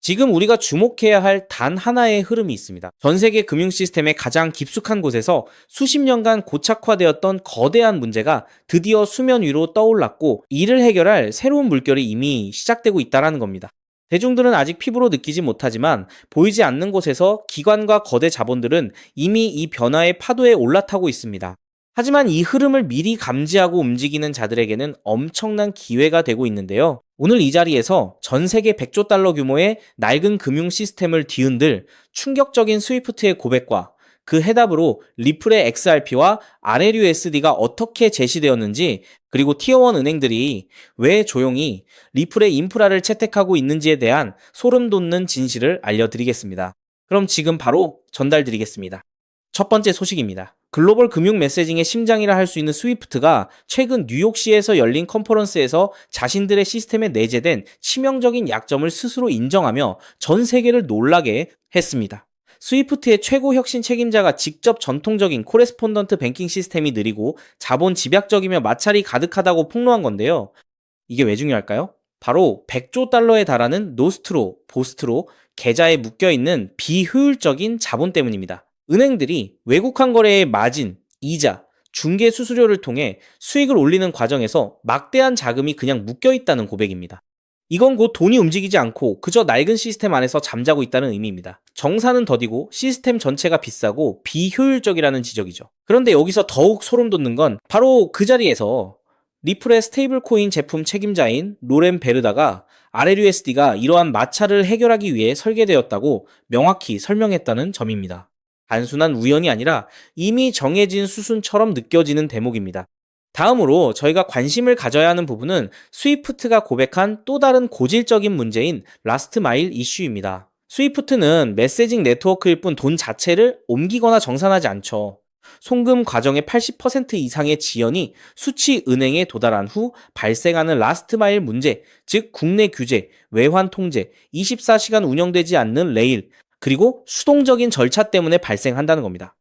지금 우리가 주목해야 할 단 하나의 흐름이 있습니다. 전 세계 금융 시스템의 가장 깊숙한 곳에서 수십 년간 고착화되었던 거대한 문제가 드디어 수면 위로 떠올랐고, 이를 해결할 새로운 물결이 이미 시작되고 있다는 겁니다. 대중들은 아직 피부로 느끼지 못하지만 보이지 않는 곳에서 기관과 거대 자본들은 이미 이 변화의 파도에 올라타고 있습니다. 하지만 이 흐름을 미리 감지하고 움직이는 자들에게는 엄청난 기회가 되고 있는데요. 오늘 이 자리에서 전 세계 100조 달러 규모의 낡은 금융 시스템을 뒤흔들 충격적인 스위프트의 고백과 그 해답으로 리플의 XRP와 RLUSD가 어떻게 제시되었는지, 그리고 티어1 은행들이 왜 조용히 리플의 인프라를 채택하고 있는지에 대한 소름 돋는 진실을 알려드리겠습니다. 그럼 지금 바로 전달드리겠습니다. 첫 번째 소식입니다. 글로벌 금융 메시징의 심장이라 할 수 있는 스위프트가 최근 뉴욕시에서 열린 컨퍼런스에서 자신들의 시스템에 내재된 치명적인 약점을 스스로 인정하며 전 세계를 놀라게 했습니다. 스위프트의 최고 혁신 책임자가 직접 전통적인 코레스폰던트 뱅킹 시스템이 느리고 자본 집약적이며 마찰이 가득하다고 폭로한 건데요. 이게 왜 중요할까요? 바로 100조 달러에 달하는 노스트로, 보스트로 계좌에 묶여있는 비효율적인 자본 때문입니다. 은행들이 외국환 거래의 마진, 이자, 중개 수수료를 통해 수익을 올리는 과정에서 막대한 자금이 그냥 묶여있다는 고백입니다. 이건 곧 돈이 움직이지 않고 그저 낡은 시스템 안에서 잠자고 있다는 의미입니다. 정산은 더디고 시스템 전체가 비싸고 비효율적이라는 지적이죠. 그런데 여기서 더욱 소름 돋는 건 바로 그 자리에서 리플의 스테이블 코인 제품 책임자인 로렌 베르다가 RLUSD가 이러한 마찰을 해결하기 위해 설계되었다고 명확히 설명했다는 점입니다. 단순한 우연이 아니라 이미 정해진 수순처럼 느껴지는 대목입니다. 다음으로 저희가 관심을 가져야 하는 부분은 스위프트가 고백한 또 다른 고질적인 문제인 라스트 마일 이슈입니다. 스위프트는 메시징 네트워크일 뿐 돈 자체를 옮기거나 정산하지 않죠. 송금 과정의 80% 이상의 지연이 수취 은행에 도달한 후 발생하는 라스트 마일 문제, 즉 국내 규제, 외환 통제, 24시간 운영되지 않는 레일, 그리고 수동적인 절차 때문에 발생한다는 겁니다.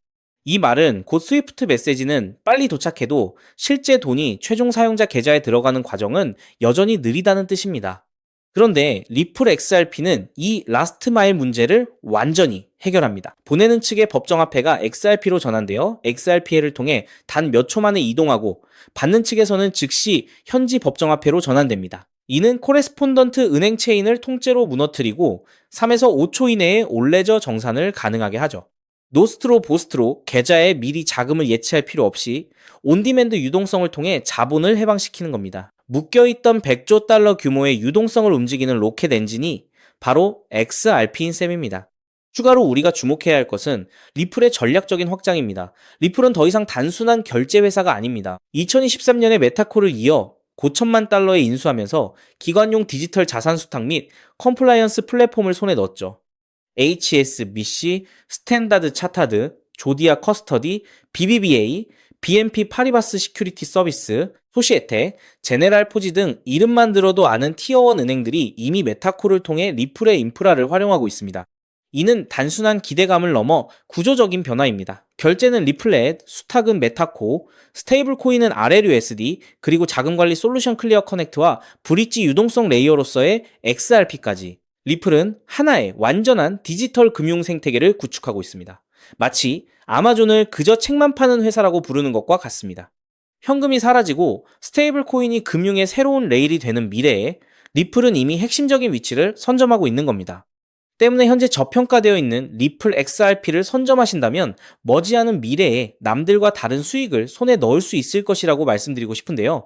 이 말은 곧 스위프트 메시지는 빨리 도착해도 실제 돈이 최종 사용자 계좌에 들어가는 과정은 여전히 느리다는 뜻입니다. 그런데 리플 XRP는 이 라스트 마일 문제를 완전히 해결합니다. 보내는 측의 법정화폐가 XRP로 전환되어 XRP를 통해 단 몇 초 만에 이동하고, 받는 측에서는 즉시 현지 법정화폐로 전환됩니다. 이는 코레스폰던트 은행 체인을 통째로 무너뜨리고 3에서 5초 이내에 올레저 정산을 가능하게 하죠. 노스트로 보스트로 계좌에 미리 자금을 예치할 필요 없이 온디맨드 유동성을 통해 자본을 해방시키는 겁니다. 묶여있던 100조 달러 규모의 유동성을 움직이는 로켓 엔진이 바로 XRP인 셈입니다. 추가로 우리가 주목해야 할 것은 리플의 전략적인 확장입니다. 리플은 더 이상 단순한 결제 회사가 아닙니다. 2023년에 메타코를 이어 고천만 달러에 인수하면서 기관용 디지털 자산 수탁 및 컴플라이언스 플랫폼을 손에 넣었죠. HSBC, 스탠다드 차타드, 조디아 커스터디, BBVA, BNP 파리바스 시큐리티 서비스, 소시에테, 제네랄 포지 등 이름만 들어도 아는 티어1 은행들이 이미 메타코를 통해 리플의 인프라를 활용하고 있습니다. 이는 단순한 기대감을 넘어 구조적인 변화입니다. 결제는 리플렛, 수탁은 메타코, 스테이블 코인은 RLUSD, 그리고 자금관리 솔루션 클리어 커넥트와 브릿지 유동성 레이어로서의 XRP까지 리플은 하나의 완전한 디지털 금융 생태계를 구축하고 있습니다. 마치 아마존을 그저 책만 파는 회사라고 부르는 것과 같습니다. 현금이 사라지고 스테이블 코인이 금융의 새로운 레일이 되는 미래에 리플은 이미 핵심적인 위치를 선점하고 있는 겁니다. 때문에 현재 저평가되어 있는 리플 XRP를 선점하신다면 머지않은 미래에 남들과 다른 수익을 손에 넣을 수 있을 것이라고 말씀드리고 싶은데요.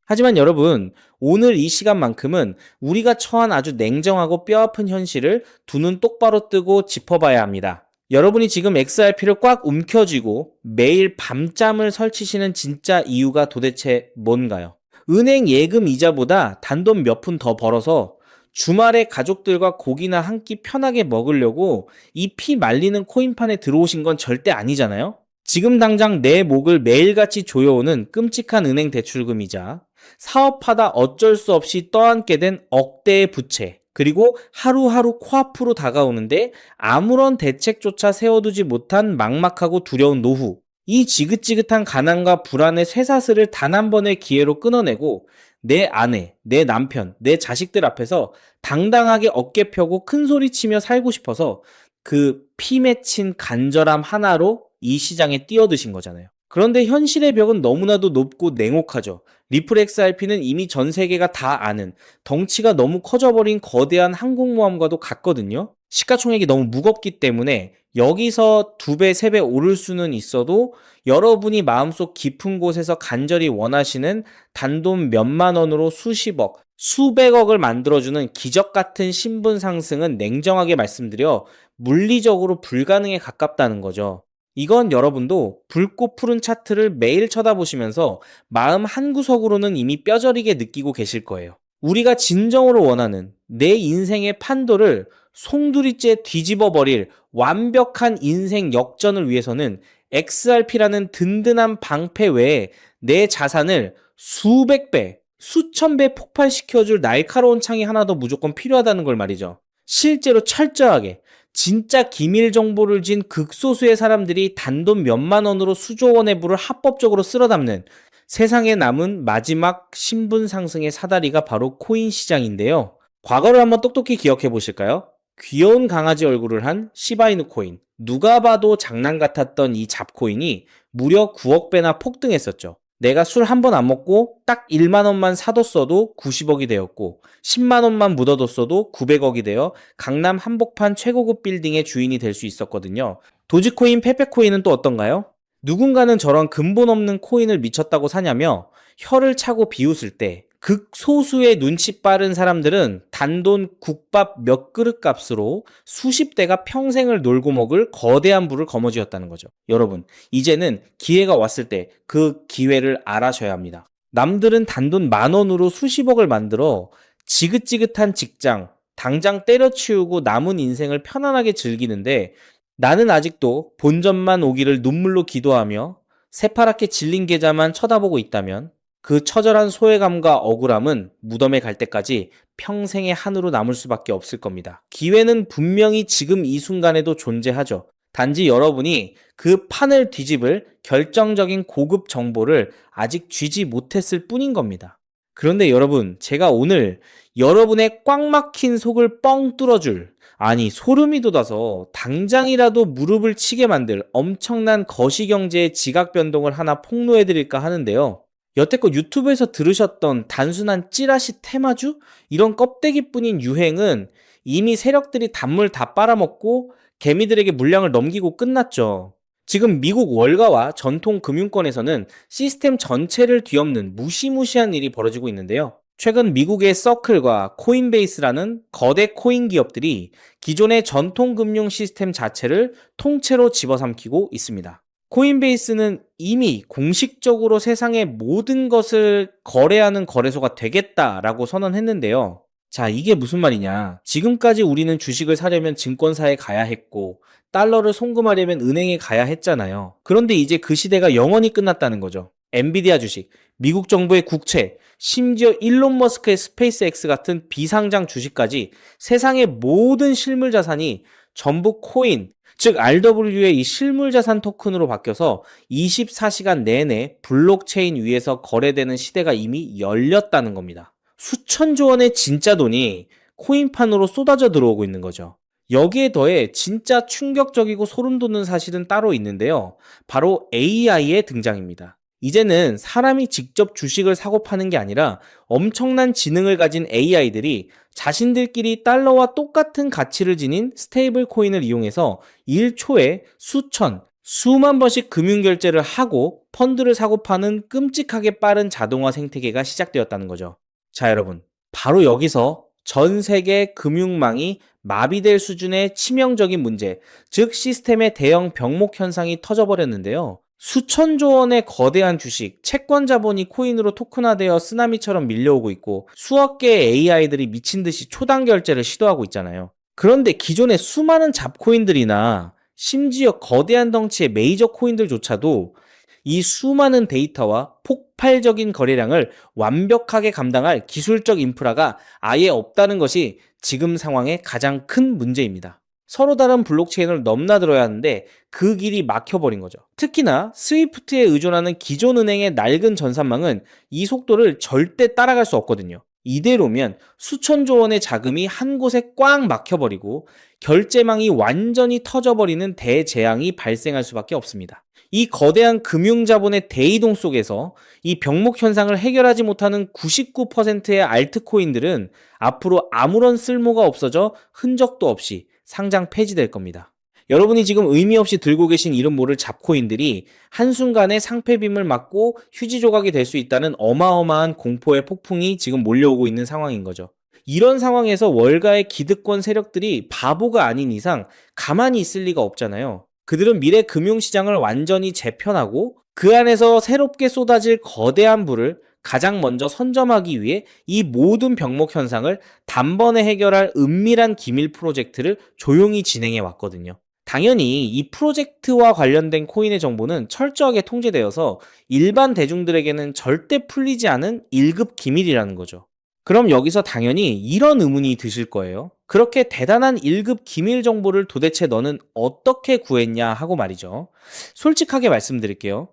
하지만 여러분, 오늘 이 시간만큼은 우리가 처한 아주 냉정하고 뼈아픈 현실을 두 눈 똑바로 뜨고 짚어봐야 합니다. 여러분이 지금 XRP를 꽉 움켜쥐고 매일 밤잠을 설치시는 진짜 이유가 도대체 뭔가요? 은행 예금 이자보다 단돈 몇 푼 더 벌어서 주말에 가족들과 고기나 한 끼 편하게 먹으려고 이 피 말리는 코인판에 들어오신 건 절대 아니잖아요? 지금 당장 내 목을 매일같이 조여오는 끔찍한 은행 대출금이자 사업하다 어쩔 수 없이 떠안게 된 억대의 부채, 그리고 하루하루 코앞으로 다가오는데 아무런 대책조차 세워두지 못한 막막하고 두려운 노후, 이 지긋지긋한 가난과 불안의 쇠사슬을 단 한 번의 기회로 끊어내고 내 아내, 내 남편, 내 자식들 앞에서 당당하게 어깨 펴고 큰 소리 치며 살고 싶어서 그 피 맺힌 간절함 하나로 이 시장에 뛰어드신 거잖아요. 그런데 현실의 벽은 너무나도 높고 냉혹하죠. 리플 XRP는 이미 전 세계가 다 아는 덩치가 너무 커져버린 거대한 항공모함과도 같거든요. 시가총액이 너무 무겁기 때문에 여기서 2배, 3배 오를 수는 있어도 여러분이 마음속 깊은 곳에서 간절히 원하시는 단돈 몇만 원으로 수십억, 수백억을 만들어주는 기적 같은 신분 상승은 냉정하게 말씀드려 물리적으로 불가능에 가깝다는 거죠. 이건 여러분도 붉고 푸른 차트를 매일 쳐다보시면서 마음 한구석으로는 이미 뼈저리게 느끼고 계실 거예요. 우리가 진정으로 원하는 내 인생의 판도를 송두리째 뒤집어 버릴 완벽한 인생 역전을 위해서는 XRP라는 든든한 방패 외에 내 자산을 수백 배, 수천 배 폭발시켜줄 날카로운 창이 하나 더 무조건 필요하다는 걸 말이죠. 실제로 철저하게 진짜 기밀 정보를 쥔 극소수의 사람들이 단돈 몇만 원으로 수조 원의 부를 합법적으로 쓸어 담는 세상에 남은 마지막 신분 상승의 사다리가 바로 코인 시장인데요. 과거를 한번 똑똑히 기억해 보실까요? 귀여운 강아지 얼굴을 한 시바이누 코인. 누가 봐도 장난 같았던 이 잡코인이 무려 9억 배나 폭등했었죠. 내가 술 한 번 안 먹고 딱 1만 원만 사뒀어도 90억이 되었고 10만 원만 묻어뒀어도 900억이 되어 강남 한복판 최고급 빌딩의 주인이 될 수 있었거든요. 도지코인, 페페코인은 또 어떤가요? 누군가는 저런 근본 없는 코인을 미쳤다고 사냐며 혀를 차고 비웃을 때 극소수의 눈치 빠른 사람들은 단돈 국밥 몇 그릇 값으로 수십 대가 평생을 놀고 먹을 거대한 부를 거머쥐었다는 거죠. 여러분, 이제는 기회가 왔을 때 그 기회를 알아셔야 합니다. 남들은 단돈 10,000원으로 수십억을 만들어 지긋지긋한 직장, 당장 때려치우고 남은 인생을 편안하게 즐기는데 나는 아직도 본전만 오기를 눈물로 기도하며 새파랗게 질린 계좌만 쳐다보고 있다면 그 처절한 소외감과 억울함은 무덤에 갈 때까지 평생의 한으로 남을 수밖에 없을 겁니다. 기회는 분명히 지금 이 순간에도 존재하죠. 단지 여러분이 그 판을 뒤집을 결정적인 고급 정보를 아직 쥐지 못했을 뿐인 겁니다. 그런데 여러분, 제가 오늘 여러분의 꽉 막힌 속을 뻥 뚫어줄, 아니 소름이 돋아서 당장이라도 무릎을 치게 만들 엄청난 거시경제의 지각 변동을 하나 폭로해드릴까 하는데요. 여태껏 유튜브에서 들으셨던 단순한 찌라시 테마주? 이런 껍데기뿐인 유행은 이미 세력들이 단물 다 빨아먹고 개미들에게 물량을 넘기고 끝났죠. 지금 미국 월가와 전통 금융권에서는 시스템 전체를 뒤엎는 무시무시한 일이 벌어지고 있는데요. 최근 미국의 서클과 코인베이스라는 거대 코인 기업들이 기존의 전통 금융 시스템 자체를 통째로 집어삼키고 있습니다. 코인베이스는 이미 공식적으로 세상의 모든 것을 거래하는 거래소가 되겠다라고 선언했는데요. 자, 이게 무슨 말이냐. 지금까지 우리는 주식을 사려면 증권사에 가야 했고 달러를 송금하려면 은행에 가야 했잖아요. 그런데 이제 그 시대가 영원히 끝났다는 거죠. 엔비디아 주식, 미국 정부의 국채, 심지어 일론 머스크의 스페이스X 같은 비상장 주식까지 세상의 모든 실물 자산이 전부 코인, 즉 RW의 이 실물자산 토큰으로 바뀌어서 24시간 내내 블록체인 위에서 거래되는 시대가 이미 열렸다는 겁니다. 수천조 원의 진짜 돈이 코인판으로 쏟아져 들어오고 있는 거죠. 여기에 더해 진짜 충격적이고 소름 돋는 사실은 따로 있는데요. 바로 AI의 등장입니다. 이제는 사람이 직접 주식을 사고 파는 게 아니라 엄청난 지능을 가진 AI들이 자신들끼리 달러와 똑같은 가치를 지닌 스테이블 코인을 이용해서 1초에 수천, 수만 번씩 금융결제를 하고 펀드를 사고 파는 끔찍하게 빠른 자동화 생태계가 시작되었다는 거죠. 자, 여러분, 바로 여기서 전 세계 금융망이 마비될 수준의 치명적인 문제, 즉 시스템의 대형 병목 현상이 터져버렸는데요. 수천조 원의 거대한 주식, 채권 자본이 코인으로 토큰화되어 쓰나미처럼 밀려오고 있고 수억 개의 AI들이 미친 듯이 초당 결제를 시도하고 있잖아요. 그런데 기존의 수많은 잡코인들이나 심지어 거대한 덩치의 메이저 코인들조차도 이 수많은 데이터와 폭발적인 거래량을 완벽하게 감당할 기술적 인프라가 아예 없다는 것이 지금 상황의 가장 큰 문제입니다. 서로 다른 블록체인을 넘나들어야 하는데 그 길이 막혀버린 거죠. 특히나 스위프트에 의존하는 기존 은행의 낡은 전산망은 이 속도를 절대 따라갈 수 없거든요. 이대로면 수천조 원의 자금이 한 곳에 꽉 막혀버리고 결제망이 완전히 터져버리는 대재앙이 발생할 수밖에 없습니다. 이 거대한 금융자본의 대이동 속에서 이 병목 현상을 해결하지 못하는 99%의 알트코인들은 앞으로 아무런 쓸모가 없어져 흔적도 없이 상장 폐지될 겁니다. 여러분이 지금 의미 없이 들고 계신 이름 모를 잡코인들이 한순간에 상폐빔을 맞고 휴지 조각이 될 수 있다는 어마어마한 공포의 폭풍이 지금 몰려오고 있는 상황인 거죠. 이런 상황에서 월가의 기득권 세력들이 바보가 아닌 이상 가만히 있을 리가 없잖아요. 그들은 미래 금융시장을 완전히 재편하고 그 안에서 새롭게 쏟아질 거대한 부를 가장 먼저 선점하기 위해 이 모든 병목 현상을 단번에 해결할 은밀한 기밀 프로젝트를 조용히 진행해 왔거든요. 당연히 이 프로젝트와 관련된 코인의 정보는 철저하게 통제되어서 일반 대중들에게는 절대 풀리지 않은 1급 기밀이라는 거죠. 그럼 여기서 당연히 이런 의문이 드실 거예요. 그렇게 대단한 1급 기밀 정보를 도대체 너는 어떻게 구했냐 하고 말이죠. 솔직하게 말씀드릴게요.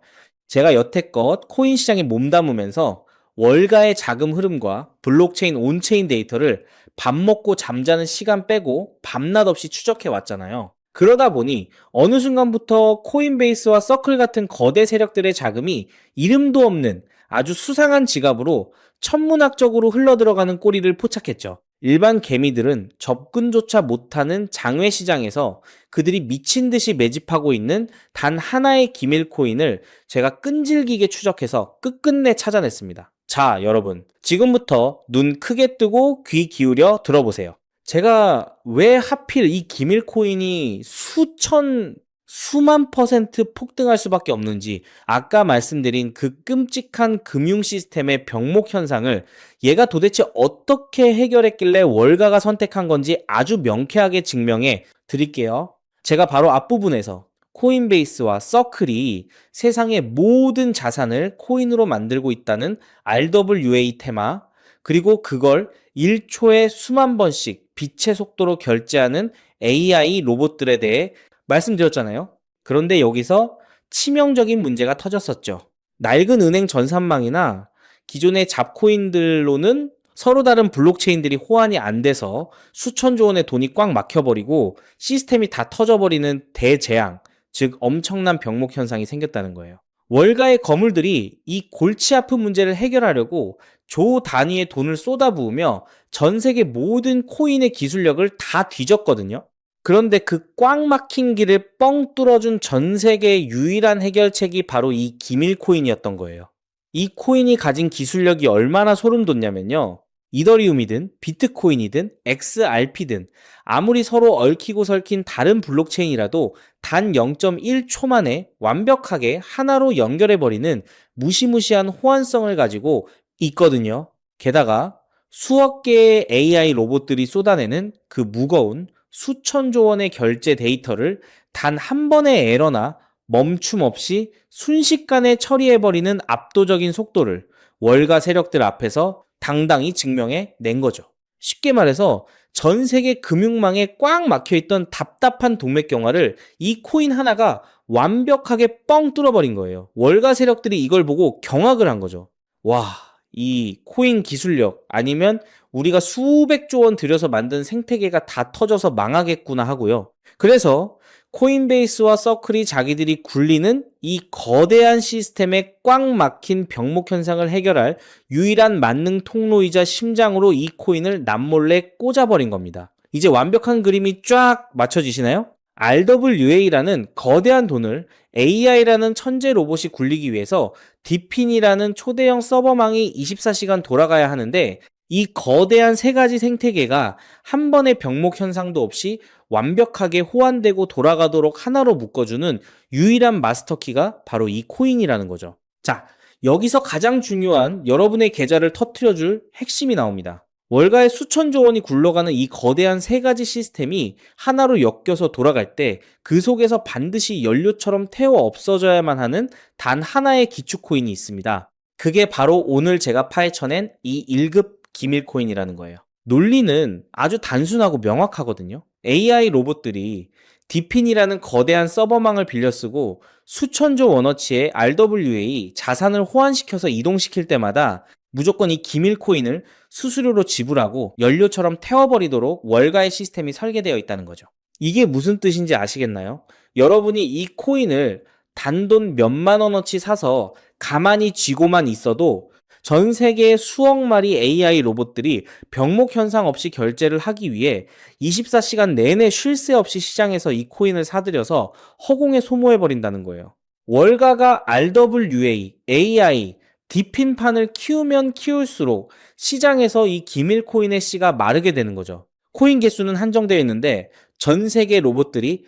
제가 여태껏 코인 시장에 몸담으면서 월가의 자금 흐름과 블록체인 온체인 데이터를 밥 먹고 잠자는 시간 빼고 밤낮 없이 추적해 왔잖아요. 그러다 보니 어느 순간부터 코인베이스와 서클 같은 거대 세력들의 자금이 이름도 없는 아주 수상한 지갑으로 천문학적으로 흘러들어가는 꼴을 포착했죠. 일반 개미들은 접근조차 못하는 장외 시장에서 그들이 미친 듯이 매집하고 있는 단 하나의 기밀 코인을 제가 끈질기게 추적해서 끝끝내 찾아냈습니다. 자, 여러분. 지금부터 눈 크게 뜨고 귀 기울여 들어보세요. 제가 왜 하필 이 기밀 코인이 수만 퍼센트 폭등할 수밖에 없는지, 아까 말씀드린 그 끔찍한 금융 시스템의 병목 현상을 얘가 도대체 어떻게 해결했길래 월가가 선택한 건지 아주 명쾌하게 증명해 드릴게요. 제가 바로 앞부분에서 코인베이스와 서클이 세상의 모든 자산을 코인으로 만들고 있다는 RWA 테마, 그리고 그걸 1초에 수만 번씩 빛의 속도로 결제하는 AI 로봇들에 대해 말씀드렸잖아요. 그런데 여기서 치명적인 문제가 터졌었죠. 낡은 은행 전산망이나 기존의 잡코인들로는 서로 다른 블록체인들이 호환이 안 돼서 수천조 원의 돈이 꽉 막혀버리고 시스템이 다 터져버리는 대재앙, 즉 엄청난 병목 현상이 생겼다는 거예요. 월가의 거물들이 이 골치 아픈 문제를 해결하려고 조 단위의 돈을 쏟아부으며 전 세계 모든 코인의 기술력을 다 뒤졌거든요. 그런데 그 꽉 막힌 길을 뻥 뚫어준 전 세계의 유일한 해결책이 바로 이 기밀 코인이었던 거예요. 이 코인이 가진 기술력이 얼마나 소름 돋냐면요. 이더리움이든 비트코인이든 XRP든 아무리 서로 얽히고 설킨 다른 블록체인이라도 단 0.1초 만에 완벽하게 하나로 연결해버리는 무시무시한 호환성을 가지고 있거든요. 게다가 수억 개의 AI 로봇들이 쏟아내는 그 무거운 수천조 원의 결제 데이터를 단 한 번의 에러나 멈춤 없이 순식간에 처리해버리는 압도적인 속도를 월가 세력들 앞에서 당당히 증명해 낸 거죠. 쉽게 말해서 전 세계 금융망에 꽉 막혀있던 답답한 동맥경화를 이 코인 하나가 완벽하게 뻥 뚫어버린 거예요. 월가 세력들이 이걸 보고 경악을 한 거죠. 와, 이 코인 기술력 아니면 우리가 수백조 원 들여서 만든 생태계가 다 터져서 망하겠구나 하고요. 그래서 코인베이스와 서클이 자기들이 굴리는 이 거대한 시스템에 꽉 막힌 병목 현상을 해결할 유일한 만능 통로이자 심장으로 이 코인을 남몰래 꽂아버린 겁니다. 이제 완벽한 그림이 쫙 맞춰지시나요? RWA라는 거대한 돈을 AI라는 천재 로봇이 굴리기 위해서 디핀이라는 초대형 서버망이 24시간 돌아가야 하는데 이 거대한 세 가지 생태계가 한 번의 병목 현상도 없이 완벽하게 호환되고 돌아가도록 하나로 묶어주는 유일한 마스터키가 바로 이 코인이라는 거죠. 자, 여기서 가장 중요한 여러분의 계좌를 터트려줄 핵심이 나옵니다. 월가의 수천조 원이 굴러가는 이 거대한 세 가지 시스템이 하나로 엮여서 돌아갈 때 그 속에서 반드시 연료처럼 태워 없어져야만 하는 단 하나의 기축 코인이 있습니다. 그게 바로 오늘 제가 파헤쳐낸 이 1급 기밀 코인이라는 거예요. 논리는 아주 단순하고 명확하거든요. AI 로봇들이 디핀이라는 거대한 서버망을 빌려 쓰고 수천조 원어치의 RWA 자산을 호환시켜서 이동시킬 때마다 무조건 이 기밀 코인을 수수료로 지불하고 연료처럼 태워버리도록 월가의 시스템이 설계되어 있다는 거죠. 이게 무슨 뜻인지 아시겠나요? 여러분이 이 코인을 단돈 몇만 원어치 사서 가만히 쥐고만 있어도 전 세계의 수억 마리 AI 로봇들이 병목 현상 없이 결제를 하기 위해 24시간 내내 쉴 새 없이 시장에서 이 코인을 사들여서 허공에 소모해버린다는 거예요. 월가가 RWA, AI, 디핀판을 키우면 키울수록 시장에서 이 기밀 코인의 씨가 마르게 되는 거죠. 코인 개수는 한정되어 있는데 전 세계 로봇들이